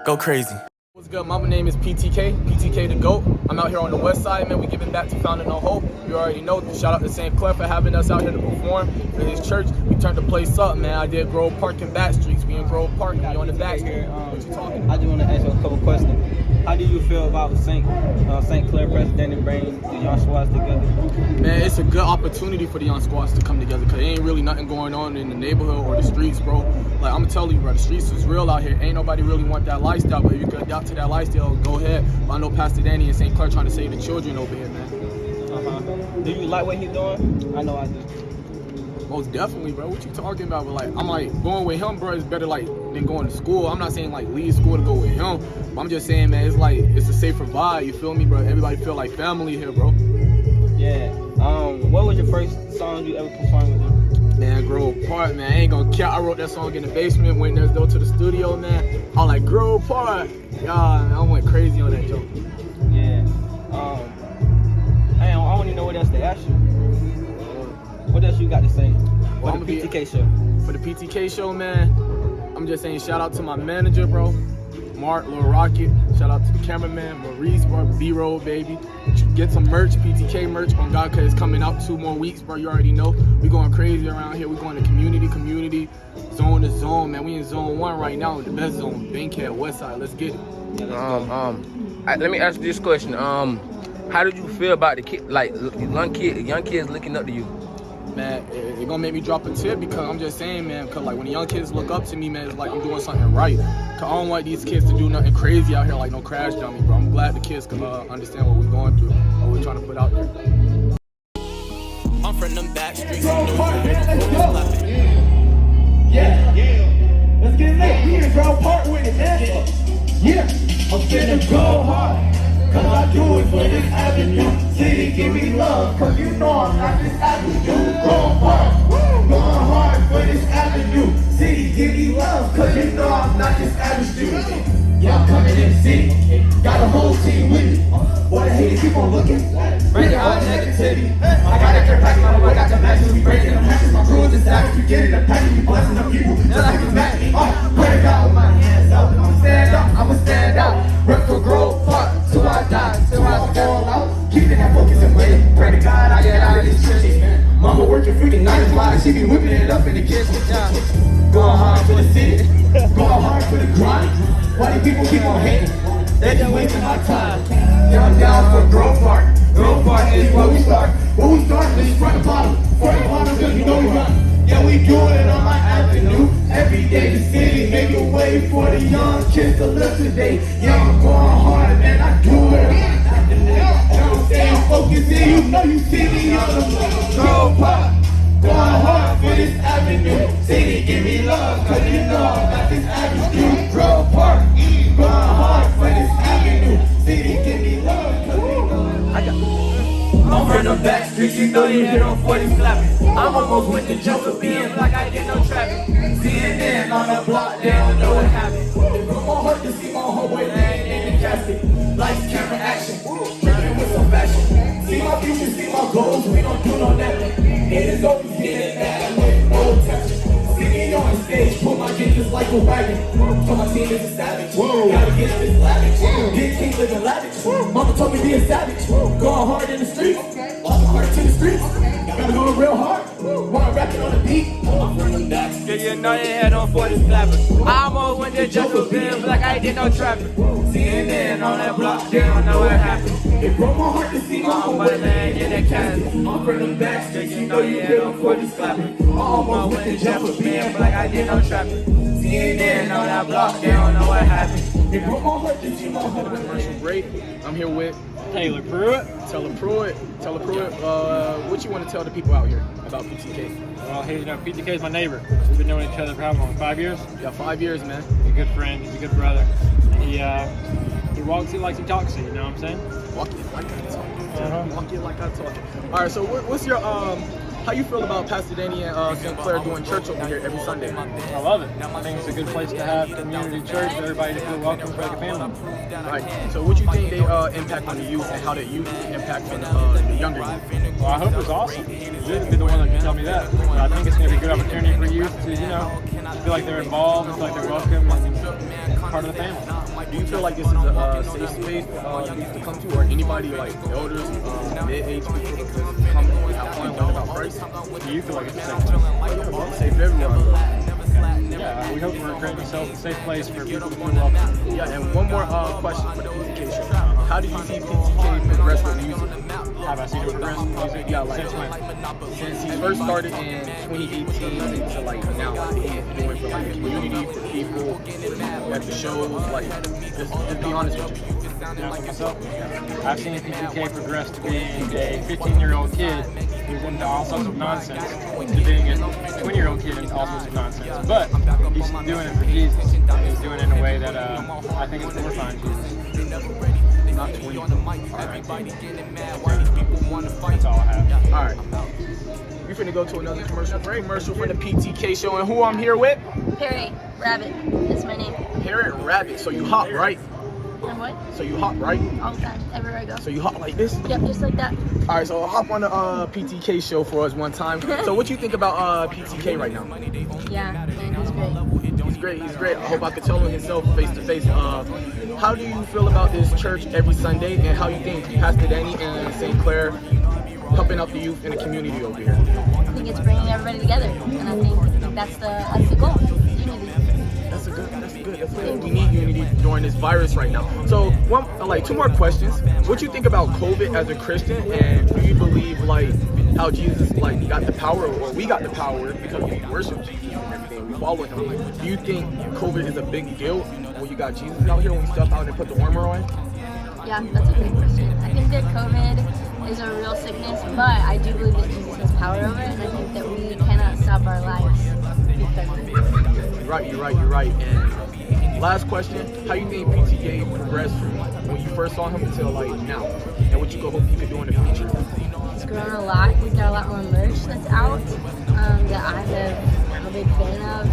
Go crazy. What's good? My name is PTK the GOAT. I'm out here on the west side, man. We giving back to Founding No Hope. You already know. Shout out to St. Clair for having us out here to perform in his church. We turned the place up, man. I did Grove Park and back streets. We in Grove Park. We on the back street. What you talking about? I just want to ask you a couple questions. How do you feel about St. Clair President and bringing the young squads together? Man, it's a good opportunity for the young squads to come together because there ain't really nothing going on in the neighborhood or the streets, bro. Like, I'm going to tell you, bro, the streets is real out here. Ain't nobody really want that lifestyle, but if you can adapt to that lifestyle, go ahead. But I know Pastor Danny and St. Clair trying to save the children over here, man. Do you like what he's doing? I know I do. Most definitely, bro. What you talking about? But like, I'm like, going with him, bro, is better like than going to school. I'm not saying like leave school to go with him. But I'm just saying, man, it's like it's a safer vibe. You feel me, bro? Everybody feel like family here, bro. Yeah. What was your first song you ever performed with him? Man, Grove Park, man. I ain't gonna care. I wrote that song in the basement. Went next door to the studio, man. I was like, Grove Park. Yeah, man, I went crazy on that joke. Yeah. I don't even know what else to ask you. What else you got to say for the PTK show? For the PTK show, man, I'm just saying shout out to my manager, bro, Mark, Lil Rocket. Shout out to the cameraman, Maurice, bro, B-roll, baby. Get some merch, PTK merch on God, cause it's coming out 2 more weeks, bro. You already know. We going crazy around here. We going to community, zone to zone, man. We in zone 1 right now, the best zone, Bankhead, West Side. Let's get it. Yeah, let me ask you this question. How did you feel about the kid, like young kids looking up to you? Man, it's gonna make me drop a tip because I'm just saying, man, because like when the young kids look up to me, man, it's like I'm doing something right. Cause I don't want these kids to do nothing crazy out here, like no crash dummy, bro. I'm glad the kids can understand what we're going through, what we're trying to put out there. I'm from them back streets. Yeah. Let's get lit. We in Grove Park with it, man. Yeah. I'm finna go hard. Cause I do it for this avenue. City, give me love. Cause you know I'm not this avenue. Grove Park. Going hard for this avenue. City, give me love. Cause you know I'm not this avenue. Y'all coming in the city. Got a whole team with me. Boy, the haters keep on looking. Bringing all negativity. I got it packed, I got the matches. We breaking them hatches. My crew is the savage. We getting the package. We blessing them people. Just like it's magic. Pray God with my hands out. I'ma stand up. I'ma stand out. Rep for Grove Park. Till I die. Till I fall out. Keeping that focus and waiting. Pray to God I get out of these trenches, man. Mama working freaking 9 to 5. She be whipping it up in the kitchen. Going hard for the city. Going hard for the grind. Why do people keep on hating? They just wasting my time. Yeah, I'm down for Grove Park. Grove Park is where we start. Where we start is front to bottom. Front to bottom, cause you know we run. Yeah, we do it on my avenue. Every day the city make a way for the young kids to live today. Yeah, I'm going hard, man. I do it on my avenue. And I'm staying focused and you know you see me on the Grove Park. Going hard for this avenue. City, give me love, cause you know I'm not this avenue. Grove Park. Going hard for this avenue. City, give me love, cause you know I'm from the back streets, you know you hit on 40 slapping. I'm almost with the Joker being like I did no traffic. CNN on the block, they don't know what happened. It broke my heart to see my homeboy laying in the casket. Lights, camera, action, dripping with some fashion. See my future, see my goals, we don't do no nothing. It is always getting mad with no attention. Singing on stage, pull my kid just like a wagon. So my team is a savage. Gotta get this lavish. Big king living lavish. Mama told me be a savage. Going hard in the streets. Lost my heart to the streets. Gotta go real hard. While I'm rapping on the beat. I'm from the back. Yeah, you know they had on 40 slappers. I almost went to Joker being like I did no traffic. CNN on that block, they don't know what happened. It broke my heart to see my homeboy laying in the casket. I'm from the back streets, you know you hit on 40 slapping. I almost went to Jefferson being like I did no traffic. CNN on that block, they don't know what happened. It broke my heart to see my homeboy. Commercial break. I'm here with Taylor Pruitt. Taylor Pruitt. What you want to tell the people out here about PTK? Well, PTK is my neighbor. We've been knowing each other for how long? 5 years? Yeah, 5 years, man. He's a good friend. He's a good brother. He walks it like he talks it. You know what I'm saying? Walk it like I talk. Walk it like I talk. All right. So what's your how you feel about Pastor Danny and St. Clair doing church over here every Sunday? I love it. I think it's a good place to have community church for everybody to feel welcome for like a family. Right. So what do you think they impact on the youth and how the youth impact on the younger youth? Well, I hope it's awesome. You're going to be the one that can tell me that. But I think it's going to be a good opportunity for youth to, feel like they're involved, feel like they're welcome, and part of the family. Do you feel like this is a safe space for youth to come to, or anybody like elders, mid-age people to just come and have fun, learn about Christ? Do you feel like it's a safe place? It's safe for everyone. Yeah, we hope we're creating a safe place for people to feel welcome. Yeah, and one more question for the PTK show. How do you see PTK progress with music? Have I seen it progress with music? Yeah, like Since when? since he first started in 2018 to like now, like he's doing for like the community, for people, at the shows, like just be honest with you. Yeah, for myself, I've seen PTK progress to being a 15-year-old kid who's into all sorts of nonsense to being a 20-year-old kid into all sorts of nonsense. But he's doing it for Jesus. And he's doing it in a way that I think is glorifying Jesus. Not 20. All right. That's all I have. All right. We're finna go to another commercial break. Commercial for the PTK show, and who I'm here with? Harry Rabbit is my name. Harry Rabbit. So you hop, right? And what? So you hop, right? All the time, everywhere I go. So you hop like this? Yep, just like that. All right, so hop on the PTK show for us one time. So what you think about PTK right now? Yeah, man, he's great. He's great, he's great. I hope I could tell him himself face to face. How do you feel about this church every Sunday, and how you think Pastor Danny and St. Clair helping out the youth in the community over here? I think it's bringing everybody together, and I think that's the goal. Unity. That's good. We need unity during this virus right now. So, two more questions. What you think about COVID as a Christian, and do you believe like how Jesus like got the power, or we got the power because we worship Jesus and everything, we follow him? Do you think COVID is a big deal when you got Jesus out here, when we step out and put the armor on? Yeah, that's a good question. I think that COVID is a real sickness, but I do believe that Jesus has power over it, and I think that we cannot stop our lives because of it. You're right. And last question, how you think PTK progressed from when you first saw him until like now? And what you hope he could do in the future? It's grown a lot. We've got a lot more merch that's out that I'm a big fan of.